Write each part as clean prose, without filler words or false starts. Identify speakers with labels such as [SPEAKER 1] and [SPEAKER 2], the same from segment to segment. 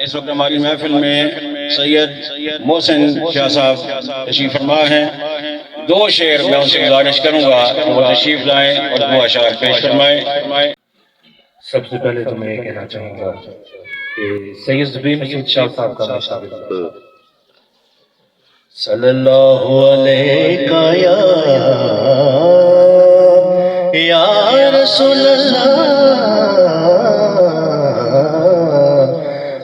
[SPEAKER 1] اس وقت ہماری محفل میں سید محسن شاہ صاحب تشریف فرما ہیں. 2 شعر میں ان سے گزارش کروں گا وہ تشریف لائیں اور 2 اشعار پیش فرمائیں.
[SPEAKER 2] سب سے پہلے تو میں یہ کہنا چاہوں گا کہ سید زبیر مسعود شاہ صاحب کا میں شاگرد ہوں. صلی اللہ علیہ یا رسول اللہ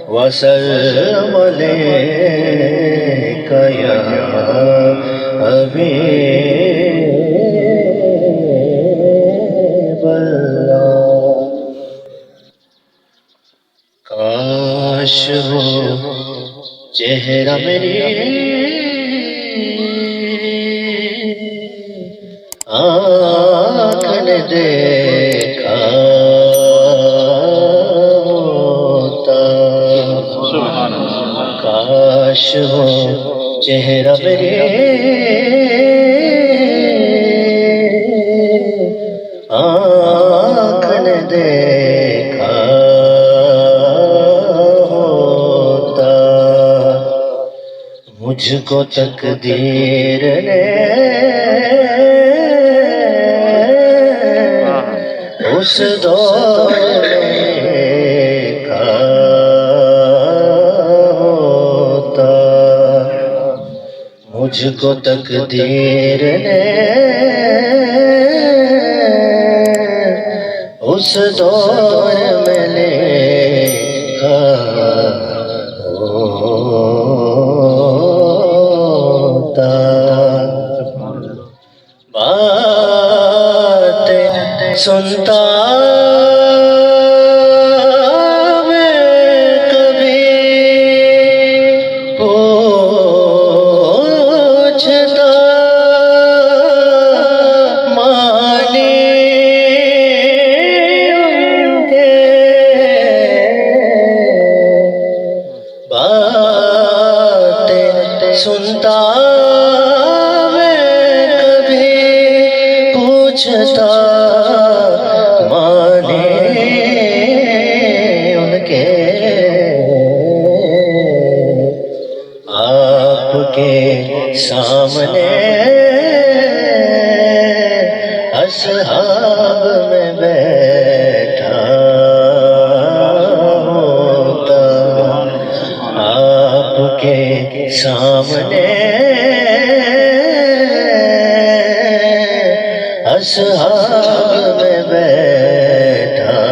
[SPEAKER 2] وسلم علیک یا حبیب اللہ. کاش ہو چہرہ میری آنکھ نے دیکھا ہوتا. کاش ہو چہرہ میری آنکھ نے دیکھا ہوتا. مجھ کو تقدیر نے اس دور میں دیکھا ہوتا. مجھ کو تقدیر نے اس دور میں دیکھا ہوتا. باتیں سنتا میں کبھی پوچھتا مانی کے. باتیں سنتا پوچھتا مانے ان کے. آپ کے سامنے اصحاب میں بیٹھا ہوتا. آپ کے سامنے اصحاب میں بیٹھا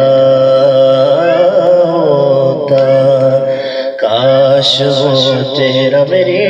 [SPEAKER 2] ہوتا. کاش وہ تیرا میری